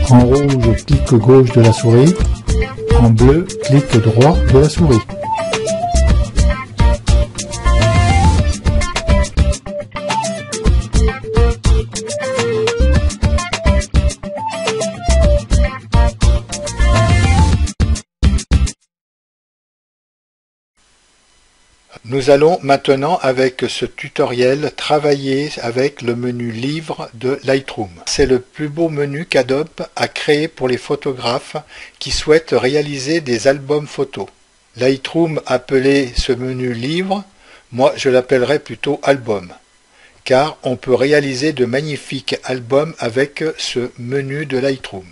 En rouge, clic gauche de la souris. En bleu, clic droit de la souris. Nous allons maintenant, avec ce tutoriel, travailler avec le menu Livre de Lightroom. C'est le plus beau menu qu'Adobe a créé pour les photographes qui souhaitent réaliser des albums photos. Lightroom appelait ce menu Livre, moi je l'appellerais plutôt Album, car on peut réaliser de magnifiques albums avec ce menu de Lightroom.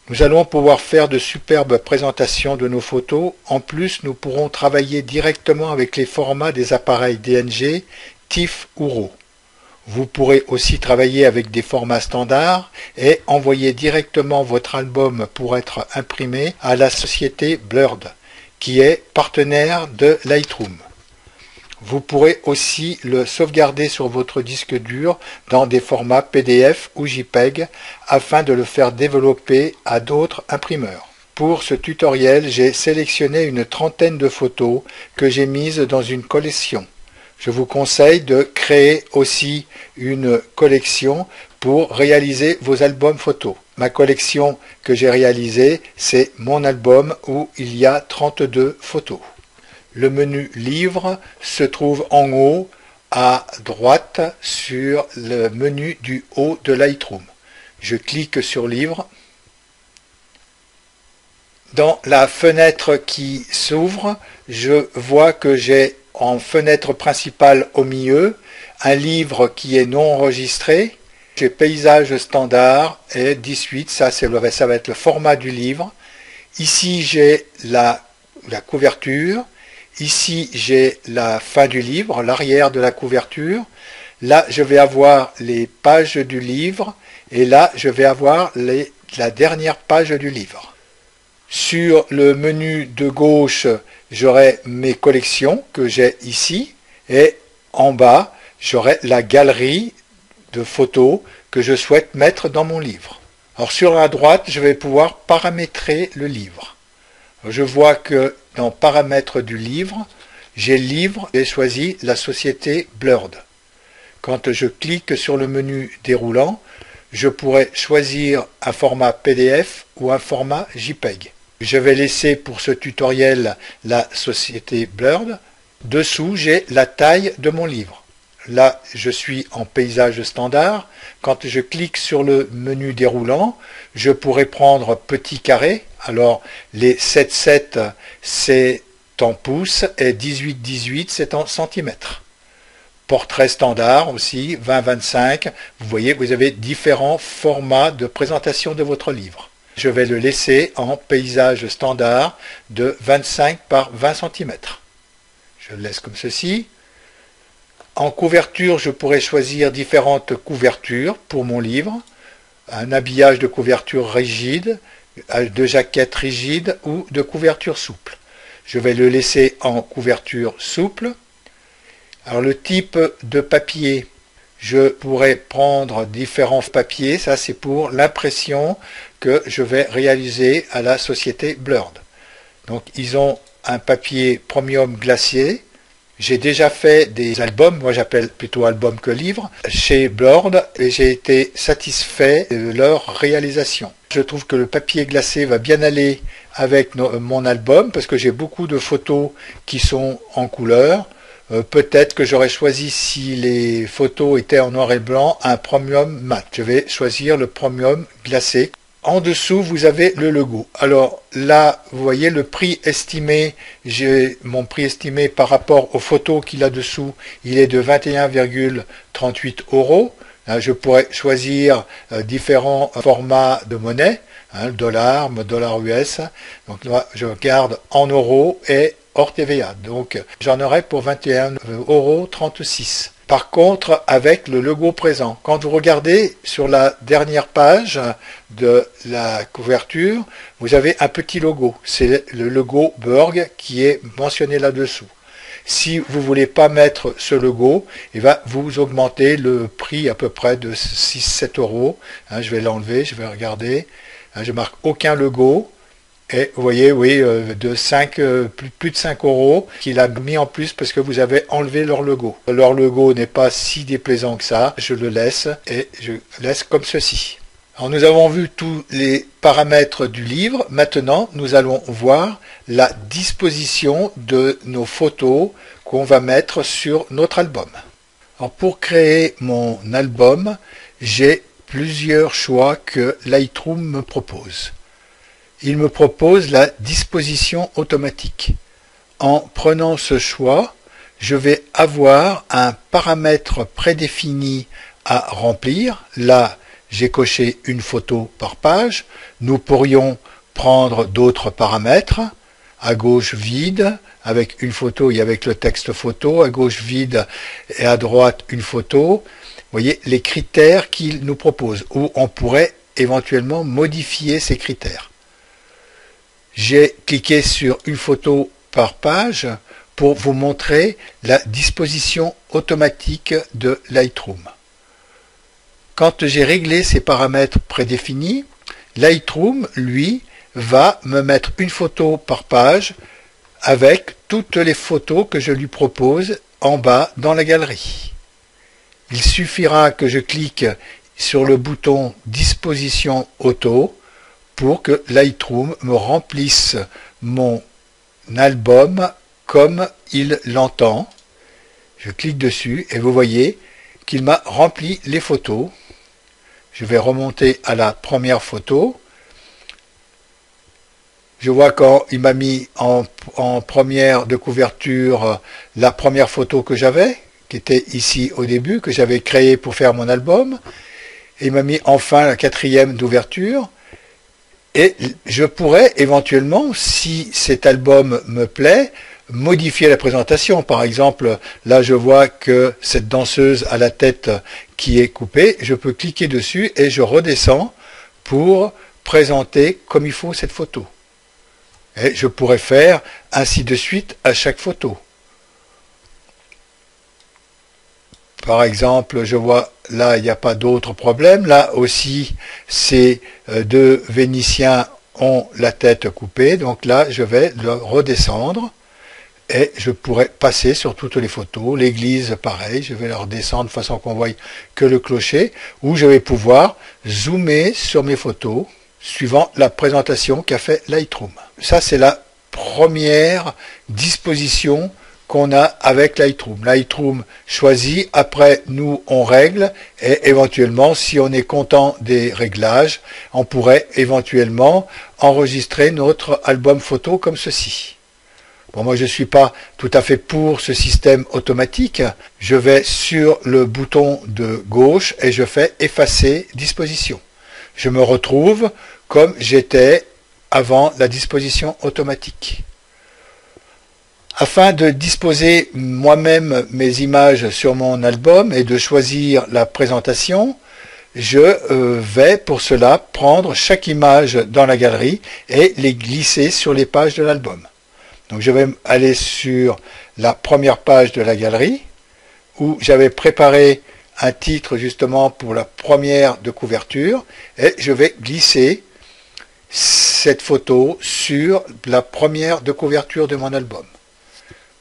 Nous allons pouvoir faire de superbes présentations de nos photos. En plus, nous pourrons travailler directement avec les formats des appareils DNG, TIFF ou RAW. Vous pourrez aussi travailler avec des formats standards et envoyer directement votre album pour être imprimé à la société Blurred, qui est partenaire de Lightroom. Vous pourrez aussi le sauvegarder sur votre disque dur dans des formats PDF ou JPEG afin de le faire développer à d'autres imprimeurs. Pour ce tutoriel, j'ai sélectionné une trentaine de photos que j'ai mises dans une collection. Je vous conseille de créer aussi une collection pour réaliser vos albums photos. Ma collection que j'ai réalisée, c'est mon album où il y a 32 photos. Le menu Livre se trouve en haut à droite sur le menu du haut de Lightroom. Je clique sur Livre. Dans la fenêtre qui s'ouvre, je vois que j'ai en fenêtre principale au milieu un livre qui est non enregistré. J'ai Paysage standard et 18, ça va être le format du livre. Ici j'ai la couverture. Ici, j'ai la fin du livre, l'arrière de la couverture. Là, je vais avoir les pages du livre. Et là, je vais avoir la dernière page du livre. Sur le menu de gauche, j'aurai mes collections que j'ai ici. Et en bas, j'aurai la galerie de photos que je souhaite mettre dans mon livre. Alors, sur la droite, je vais pouvoir paramétrer le livre. Je vois que dans Paramètres du livre, j'ai Livre et choisi la société Blurred. Quand je clique sur le menu déroulant, je pourrais choisir un format PDF ou un format JPEG. Je vais laisser pour ce tutoriel la société Blurred. Dessous, j'ai la taille de mon livre. Là, je suis en paysage standard. Quand je clique sur le menu déroulant, je pourrais prendre petit carré. Alors, les 7,7, c'est en pouces et 18,18, c'est en centimètres. Portrait standard aussi, 20-25. Vous voyez, vous avez différents formats de présentation de votre livre. Je vais le laisser en paysage standard de 25 par 20 cm. Je le laisse comme ceci. En couverture, je pourrais choisir différentes couvertures pour mon livre. Un habillage de couverture rigide, de jaquette rigide ou de couverture souple. Je vais le laisser en couverture souple. Alors le type de papier, je pourrais prendre différents papiers. Ça c'est pour l'impression que je vais réaliser à la société Blurred. Donc ils ont un papier premium glacier. J'ai déjà fait des albums, moi j'appelle plutôt album que livre, chez Blurred et j'ai été satisfait de leur réalisation. Je trouve que le papier glacé va bien aller avec mon album parce que j'ai beaucoup de photos qui sont en couleur. Peut-être que j'aurais choisi, si les photos étaient en noir et blanc, un premium mat. Je vais choisir le premium glacé. En dessous, vous avez le logo. Alors là, vous voyez le prix estimé. J'ai mon prix estimé par rapport aux photos qu'il a dessous. Il est de 21,38 €. Je pourrais choisir différents formats de monnaie, le dollar, le dollar US. Donc là, je garde en euros et hors TVA. Donc j'en aurai pour 21,36 €. Par contre, avec le logo présent, quand vous regardez sur la dernière page de la couverture, vous avez un petit logo. C'est le logo Burg qui est mentionné là-dessous. Si vous ne voulez pas mettre ce logo, il va vous augmenter le prix à peu près de 6-7 €. Je vais l'enlever, je vais regarder. Je marque aucun logo. Et vous voyez, oui, plus de 5 euros qu'il a mis en plus parce que vous avez enlevé leur logo. Leur logo n'est pas si déplaisant que ça. Je le laisse et je laisse comme ceci. Alors nous avons vu tous les paramètres du livre. Maintenant, nous allons voir la disposition de nos photos qu'on va mettre sur notre album. Alors pour créer mon album, j'ai plusieurs choix que Lightroom me propose. Il me propose la disposition automatique. En prenant ce choix, je vais avoir un paramètre prédéfini à remplir. Là, j'ai coché une photo par page. Nous pourrions prendre d'autres paramètres. À gauche, vide, avec une photo et avec le texte photo. À gauche, vide et à droite, une photo. Vous voyez les critères qu'il nous propose, où on pourrait éventuellement modifier ces critères. J'ai cliqué sur une photo par page pour vous montrer la disposition automatique de Lightroom. Quand j'ai réglé ces paramètres prédéfinis, Lightroom, lui, va me mettre une photo par page avec toutes les photos que je lui propose en bas dans la galerie. Il suffira que je clique sur le bouton Disposition auto pour que Lightroom me remplisse mon album comme il l'entend. Je clique dessus et vous voyez qu'il m'a rempli les photos. Je vais remonter à la première photo. Je vois quand il m'a mis en première de couverture la première photo que j'avais, qui était ici au début, que j'avais créée pour faire mon album. Et il m'a mis enfin la quatrième d'ouverture. Et je pourrais éventuellement, si cet album me plaît, modifier la présentation. Par exemple, là je vois que cette danseuse a la tête qui est coupée. Je peux cliquer dessus et je redescends pour présenter comme il faut cette photo. Et je pourrais faire ainsi de suite à chaque photo. Par exemple, je vois là, il n'y a pas d'autre problème. Là aussi, ces deux Vénitiens ont la tête coupée. Donc là, je vais le redescendre et je pourrais passer sur toutes les photos. L'église, pareil, je vais la redescendre de façon qu'on voie que le clocher. Ou je vais pouvoir zoomer sur mes photos suivant la présentation qu'a fait Lightroom. Ça, c'est la première disposition qu'on a avec Lightroom. Lightroom choisit, après nous on règle et éventuellement si on est content des réglages, on pourrait éventuellement enregistrer notre album photo comme ceci. Bon, moi je ne suis pas tout à fait pour ce système automatique. Je vais sur le bouton de gauche et je fais effacer disposition. Je me retrouve comme j'étais avant la disposition automatique. Afin de disposer moi-même mes images sur mon album et de choisir la présentation, je vais pour cela prendre chaque image dans la galerie et les glisser sur les pages de l'album. Donc je vais aller sur la première page de la galerie où j'avais préparé un titre justement pour la première de couverture et je vais glisser cette photo sur la première de couverture de mon album.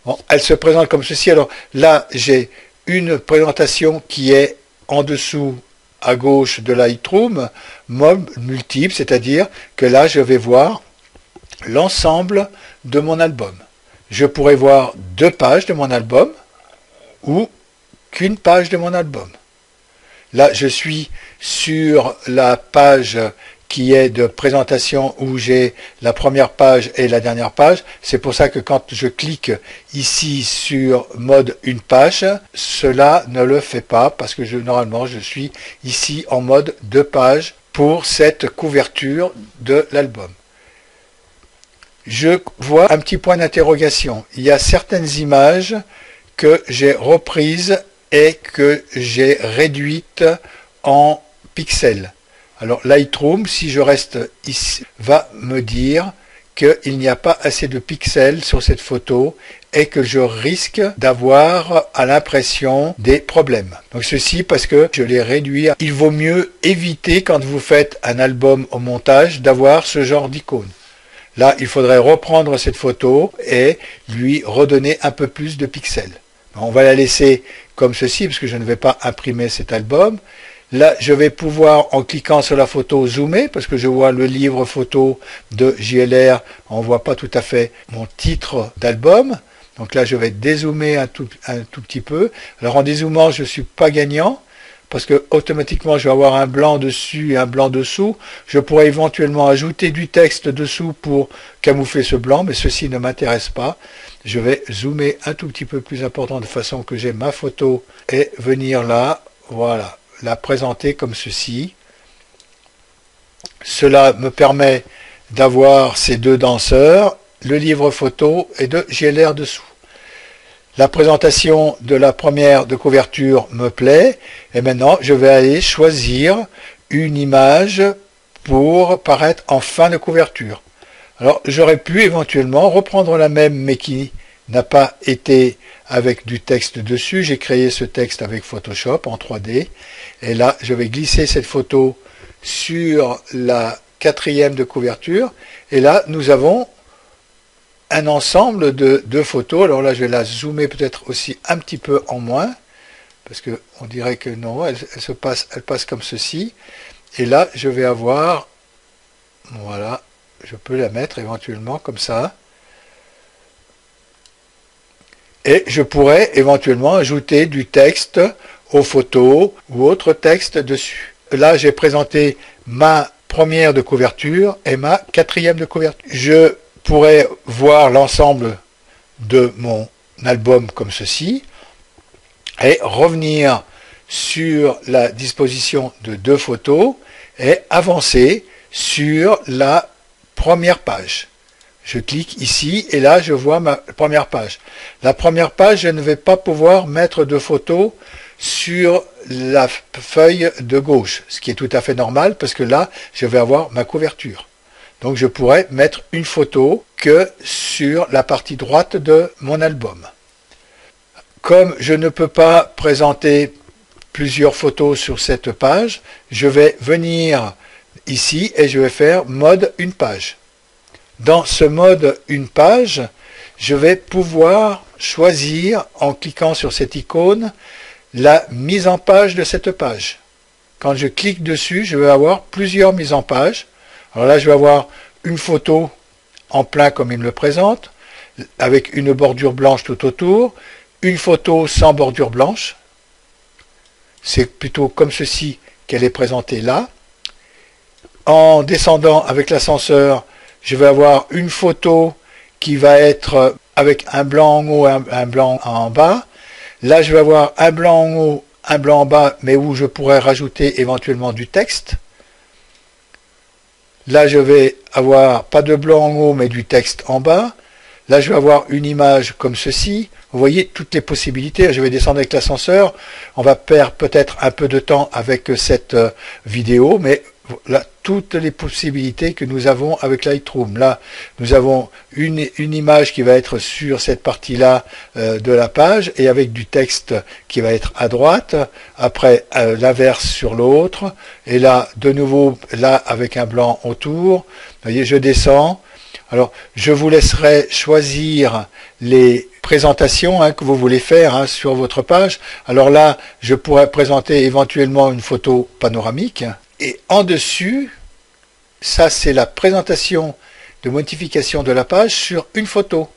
Bon, elle se présente comme ceci. Alors là, j'ai une présentation qui est en dessous à gauche de Lightroom, mode multiple, c'est-à-dire que là, je vais voir l'ensemble de mon album. Je pourrais voir 2 pages de mon album ou qu'une page de mon album. Là, je suis sur la page qui est de présentation où j'ai la première page et la dernière page. C'est pour ça que quand je clique ici sur mode une page, cela ne le fait pas parce que normalement je suis ici en mode 2 pages pour cette couverture de l'album. Je vois un petit point d'interrogation. Il y a certaines images que j'ai reprises et que j'ai réduites en pixels. Alors Lightroom, si je reste ici, va me dire qu'il n'y a pas assez de pixels sur cette photo et que je risque d'avoir à l'impression des problèmes. Donc ceci parce que je l'ai réduit. Il vaut mieux éviter quand vous faites un album au montage d'avoir ce genre d'icône. Là, il faudrait reprendre cette photo et lui redonner un peu plus de pixels. On va la laisser comme ceci parce que je ne vais pas imprimer cet album. Là, je vais pouvoir, en cliquant sur la photo, zoomer, parce que je vois le livre photo de JLR, on ne voit pas tout à fait mon titre d'album. Donc là, je vais dézoomer un tout petit peu. Alors en dézoomant, je ne suis pas gagnant, parce que automatiquement, je vais avoir un blanc dessus et un blanc dessous. Je pourrais éventuellement ajouter du texte dessous pour camoufler ce blanc, mais ceci ne m'intéresse pas. Je vais zoomer un tout petit peu plus important, de façon que j'ai ma photo, et venir là, voilà, la présenter comme ceci. Cela me permet d'avoir ces deux danseurs, le livre photo et de JLR dessous. La présentation de la première de couverture me plaît et maintenant je vais aller choisir une image pour paraître en fin de couverture. Alors j'aurais pu éventuellement reprendre la même mais qui n'a pas été avec du texte dessus. J'ai créé ce texte avec Photoshop en 3D et là je vais glisser cette photo sur la quatrième de couverture et là nous avons un ensemble de deux photos. Alors là je vais la zoomer peut-être aussi un petit peu en moins parce que on dirait que non, elle passe comme ceci et là je vais avoir, voilà, je peux la mettre éventuellement comme ça. Et je pourrais éventuellement ajouter du texte aux photos ou autre texte dessus. Là, j'ai présenté ma première de couverture et ma quatrième de couverture. Je pourrais voir l'ensemble de mon album comme ceci et revenir sur la disposition de deux photos et avancer sur la première page. Je clique ici et là je vois ma première page. La première page, je ne vais pas pouvoir mettre de photos sur la feuille de gauche, ce qui est tout à fait normal parce que là je vais avoir ma couverture. Donc je pourrais mettre une photo que sur la partie droite de mon album. Comme je ne peux pas présenter plusieurs photos sur cette page, je vais venir ici et je vais faire mode une page. Dans ce mode une page, je vais pouvoir choisir en cliquant sur cette icône la mise en page de cette page. Quand je clique dessus, je vais avoir plusieurs mises en page. Alors là, je vais avoir une photo en plein comme il me le présente, avec une bordure blanche tout autour, une photo sans bordure blanche. C'est plutôt comme ceci qu'elle est présentée là. En descendant avec l'ascenseur, je vais avoir une photo qui va être avec un blanc en haut et un blanc en bas. Là, je vais avoir un blanc en haut, un blanc en bas, mais où je pourrais rajouter éventuellement du texte. Là, je vais avoir pas de blanc en haut, mais du texte en bas. Là, je vais avoir une image comme ceci. Vous voyez toutes les possibilités. Je vais descendre avec l'ascenseur. On va perdre peut-être un peu de temps avec cette vidéo, mais là, toutes les possibilités que nous avons avec Lightroom. Là, nous avons une image qui va être sur cette partie-là de la page et avec du texte qui va être à droite. Après, l'inverse sur l'autre. Et là, de nouveau, là, avec un blanc autour. Vous voyez, je descends. Alors, je vous laisserai choisir les présentations que vous voulez faire sur votre page. Alors là, je pourrais présenter éventuellement une photo panoramique. Et en dessus, ça c'est la présentation de modification de la page sur une photo.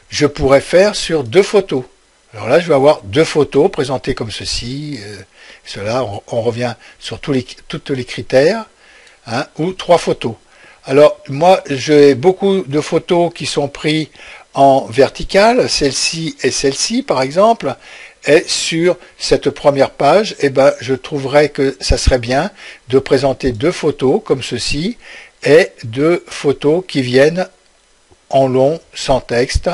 Je pourrais faire sur deux photos. Alors là, je vais avoir deux photos présentées comme ceci. Cela, on revient sur tous les critères, ou trois photos. Alors moi, j'ai beaucoup de photos qui sont prises en verticale, celle-ci et celle-ci par exemple. Et sur cette première page, je trouverais que ça serait bien de présenter deux photos comme ceci et deux photos qui viennent en long, sans texte.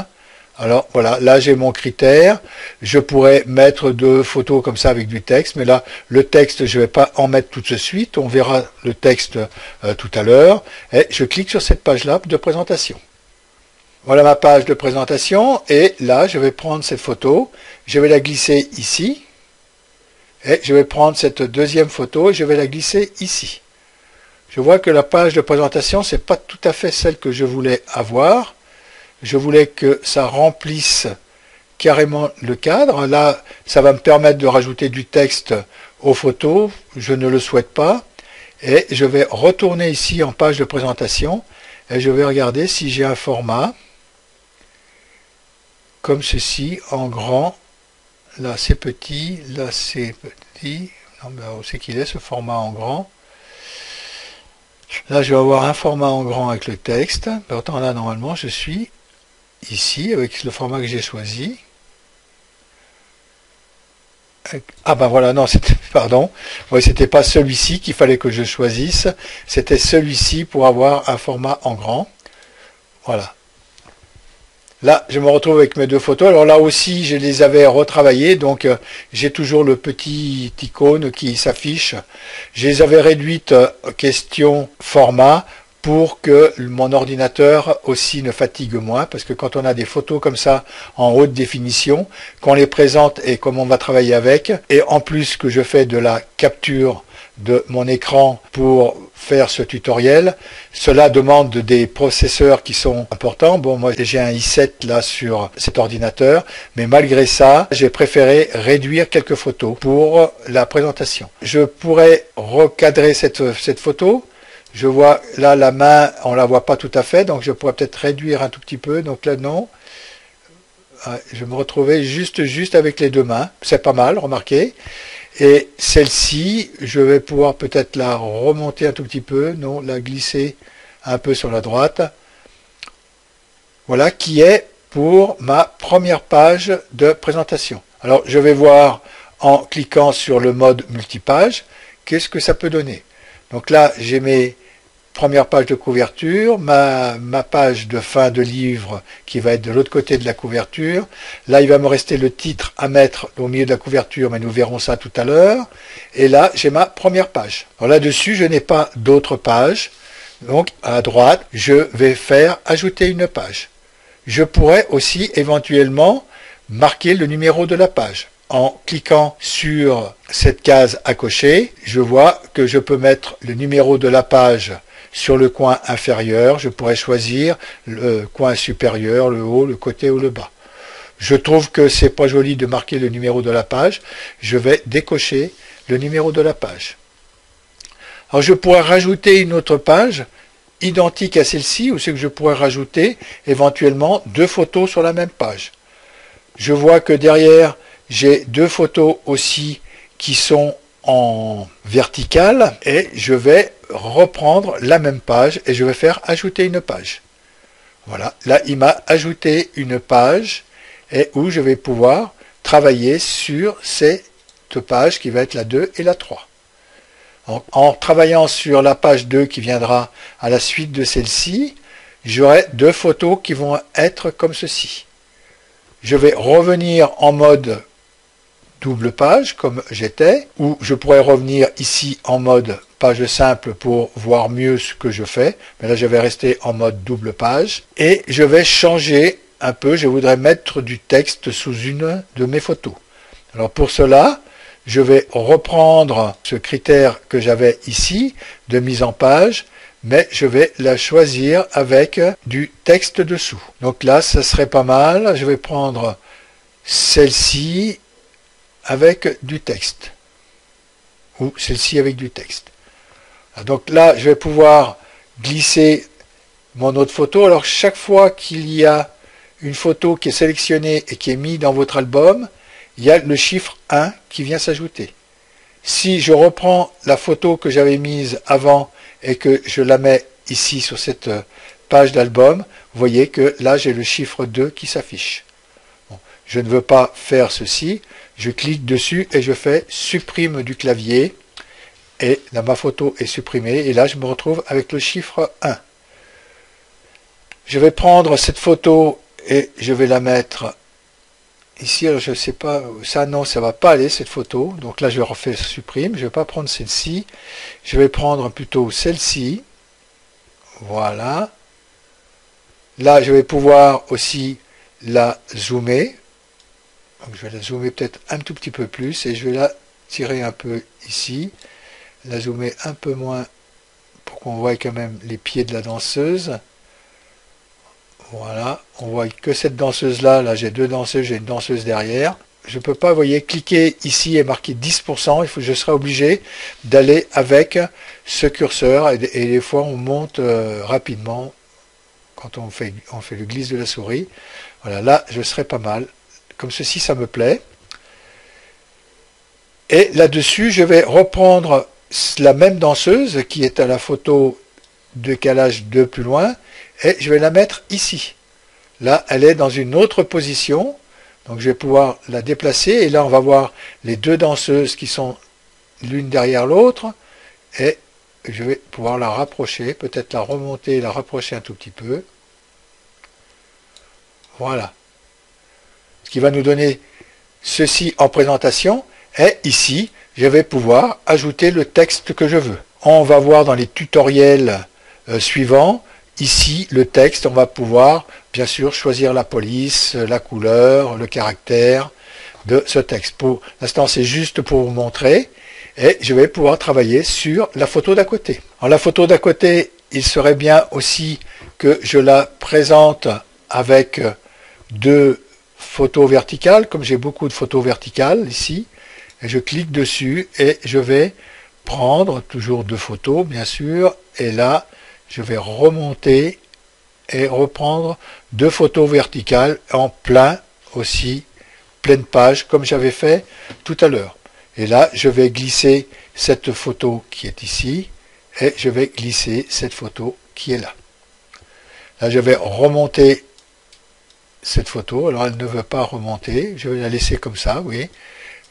Alors voilà, là j'ai mon critère. Je pourrais mettre deux photos comme ça avec du texte, mais là le texte je ne vais pas en mettre tout de suite. On verra le texte tout à l'heure. Et je clique sur cette page-là de présentation. Voilà ma page de présentation et là je vais prendre cette photo, je vais la glisser ici et je vais prendre cette deuxième photo et je vais la glisser ici. Je vois que la page de présentation c'est pas tout à fait celle que je voulais avoir. Je voulais que ça remplisse carrément le cadre. Là, ça va me permettre de rajouter du texte aux photos. Je ne le souhaite pas. Et je vais retourner ici en page de présentation. Et je vais regarder si j'ai un format comme ceci, en grand. Là, c'est petit. Là, c'est petit. Non, mais où c'est qu'il est ce format en grand? Là, je vais avoir un format en grand avec le texte. Pourtant, là, normalement, je suis ici avec le format que j'ai choisi. Ah ben voilà, non, c'était, pardon, oui, c'était pas celui-ci qu'il fallait que je choisisse, c'était celui-ci pour avoir un format en grand. Voilà. Là, je me retrouve avec mes deux photos. Alors là aussi, je les avais retravaillées, donc j'ai toujours le petit icône qui s'affiche. Je les avais réduites question format pour que mon ordinateur aussi ne fatigue moins, parce que quand on a des photos comme ça en haute définition, qu'on les présente et comme on va travailler avec, et en plus que je fais de la capture de mon écran pour faire ce tutoriel, cela demande des processeurs qui sont importants. Bon, moi j'ai un i7 là sur cet ordinateur, mais malgré ça, j'ai préféré réduire quelques photos pour la présentation. Je pourrais recadrer cette photo. Je vois là la main, on la voit pas tout à fait, donc je pourrais peut-être réduire un tout petit peu. Donc là non, je me retrouvais juste avec les deux mains. C'est pas mal, remarquez. Et celle-ci, je vais pouvoir peut-être la remonter un tout petit peu, non, la glisser un peu sur la droite. Voilà, qui est pour ma première page de présentation. Alors je vais voir en cliquant sur le mode multipage, qu'est-ce que ça peut donner. Donc là, j'ai mes première page de couverture, ma page de fin de livre qui va être de l'autre côté de la couverture. Là, il va me rester le titre à mettre au milieu de la couverture, mais nous verrons ça tout à l'heure. Et là, j'ai ma première page. Alors là-dessus, je n'ai pas d'autres pages. Donc, à droite, je vais faire ajouter une page. Je pourrais aussi éventuellement marquer le numéro de la page. En cliquant sur cette case à cocher, je vois que je peux mettre le numéro de la page sur le coin inférieur. Je pourrais choisir le coin supérieur, le haut, le côté ou le bas. Je trouve que c'est pas joli de marquer le numéro de la page. Je vais décocher le numéro de la page. Alors je pourrais rajouter une autre page identique à celle-ci, ou c'est que je pourrais rajouter éventuellement deux photos sur la même page. Je vois que derrière, j'ai deux photos aussi qui sont en verticale et je vais reprendre la même page et je vais faire ajouter une page. Voilà, là il m'a ajouté une page et où je vais pouvoir travailler sur cette page qui va être la 2 et la 3. En travaillant sur la page 2 qui viendra à la suite de celle-ci, j'aurai deux photos qui vont être comme ceci. Je vais revenir en mode double page comme j'étais, ou je pourrais revenir ici en mode page simple pour voir mieux ce que je fais, mais là je vais rester en mode double page, et je vais changer un peu, je voudrais mettre du texte sous une de mes photos. Alors pour cela, je vais reprendre ce critère que j'avais ici, de mise en page, mais je vais la choisir avec du texte dessous. Donc là, ça serait pas mal, je vais prendre celle-ci, avec du texte, ou celle-ci avec du texte. Donc là, je vais pouvoir glisser mon autre photo. Alors chaque fois qu'il y a une photo qui est sélectionnée et qui est mise dans votre album, il y a le chiffre 1 qui vient s'ajouter. Si je reprends la photo que j'avais mise avant et que je la mets ici sur cette page d'album, vous voyez que là j'ai le chiffre 2 qui s'affiche. Bon, je ne veux pas faire ceci. Je clique dessus et je fais supprime du clavier et là ma photo est supprimée et là je me retrouve avec le chiffre 1. Je vais prendre cette photo Et je vais la mettre ici. Alors je sais pas, ça non, ça va pas aller cette photo. Donc là je refais supprime. Je vais pas prendre celle-ci. Je vais prendre plutôt celle-ci. Voilà. Là je vais pouvoir aussi la zoomer. Donc je vais la zoomer peut-être un tout petit peu plus et je vais la tirer un peu ici. La zoomer un peu moins pour qu'on voit quand même les pieds de la danseuse. Voilà, on voit que cette danseuse-là, là j'ai deux danseuses, j'ai une danseuse derrière. Je ne peux pas, vous voyez, cliquer ici et marquer 10%, je serai obligé d'aller avec ce curseur et des fois on monte rapidement quand on fait le glisse de la souris. Voilà, là je serai pas mal. Comme ceci, ça me plaît. Et là-dessus, je vais reprendre la même danseuse qui est à la photo décalage 2 plus loin et je vais la mettre ici. Là, elle est dans une autre position. Donc je vais pouvoir la déplacer et là on va voir les deux danseuses qui sont l'une derrière l'autre et je vais pouvoir la rapprocher, peut-être la remonter et la rapprocher un tout petit peu. Voilà. Ce qui va nous donner ceci en présentation et ici je vais pouvoir ajouter le texte que je veux. On va voir dans les tutoriels suivants. Ici, le texte, on va pouvoir, bien sûr, choisir la police, la couleur, le caractère de ce texte. Pour l'instant, c'est juste pour vous montrer. Et je vais pouvoir travailler sur la photo d'à côté. En la photo d'à côté, il serait bien aussi que je la présente avec deux photos verticales, comme j'ai beaucoup de photos verticales ici. Et je clique dessus et je vais prendre toujours deux photos, bien sûr. Et là, je vais remonter et reprendre deux photos verticales en plein aussi, pleine page, comme j'avais fait tout à l'heure. Et là, je vais glisser cette photo qui est ici et je vais glisser cette photo qui est là. Là, je vais remonter cette photo. Alors, elle ne veut pas remonter. Je vais la laisser comme ça, oui.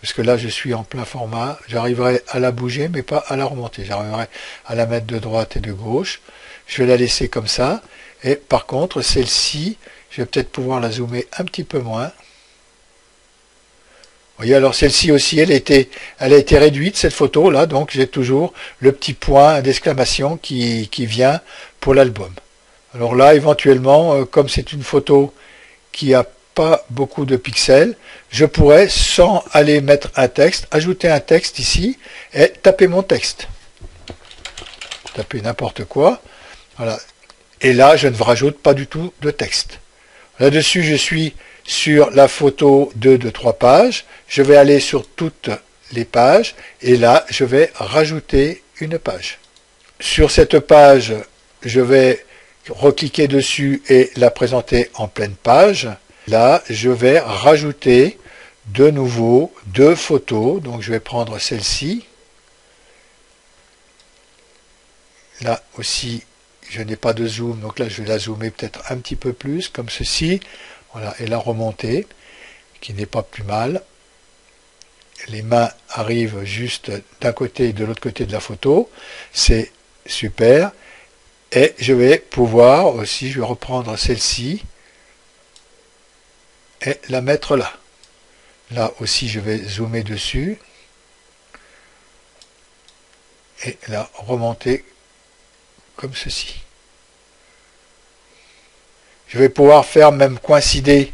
Parce que là, je suis en plein format. J'arriverai à la bouger, mais pas à la remonter. J'arriverai à la mettre de droite et de gauche. Je vais la laisser comme ça. Et par contre, celle-ci, je vais peut-être pouvoir la zoomer un petit peu moins. Vous voyez, alors celle-ci aussi, elle a été réduite, cette photo-là. Donc, j'ai toujours le petit point d'exclamation qui vient pour l'album. Alors là, éventuellement, comme c'est une photo qui a pas beaucoup de pixels, je pourrais, sans aller mettre un texte, ajouter un texte ici et taper mon texte. Taper n'importe quoi. Voilà. Et là, je ne rajoute pas du tout de texte. Là-dessus, je suis sur la photo de 3 pages. Je vais aller sur toutes les pages et là, je vais rajouter une page. Sur cette page, je vais recliquer dessus et la présenter en pleine page. Là, je vais rajouter de nouveau deux photos. Donc, je vais prendre celle-ci. Là aussi, je n'ai pas de zoom. Donc là, je vais la zoomer peut-être un petit peu plus, comme ceci. Voilà, et la remonter, qui n'est pas plus mal. Les mains arrivent juste d'un côté et de l'autre côté de la photo. C'est super. Et je vais pouvoir aussi, je vais reprendre celle-ci et la mettre là. Là aussi, je vais zoomer dessus et la remonter comme ceci. Je vais pouvoir faire même coïncider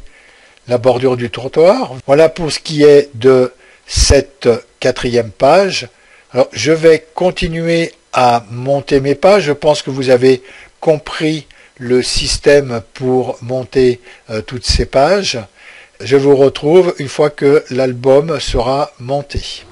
la bordure du trottoir. Voilà pour ce qui est de cette 4e page. Alors, je vais continuer à monter mes pages. Je pense que vous avez compris le système pour monter toutes ces pages. Je vous retrouve une fois que l'album sera monté.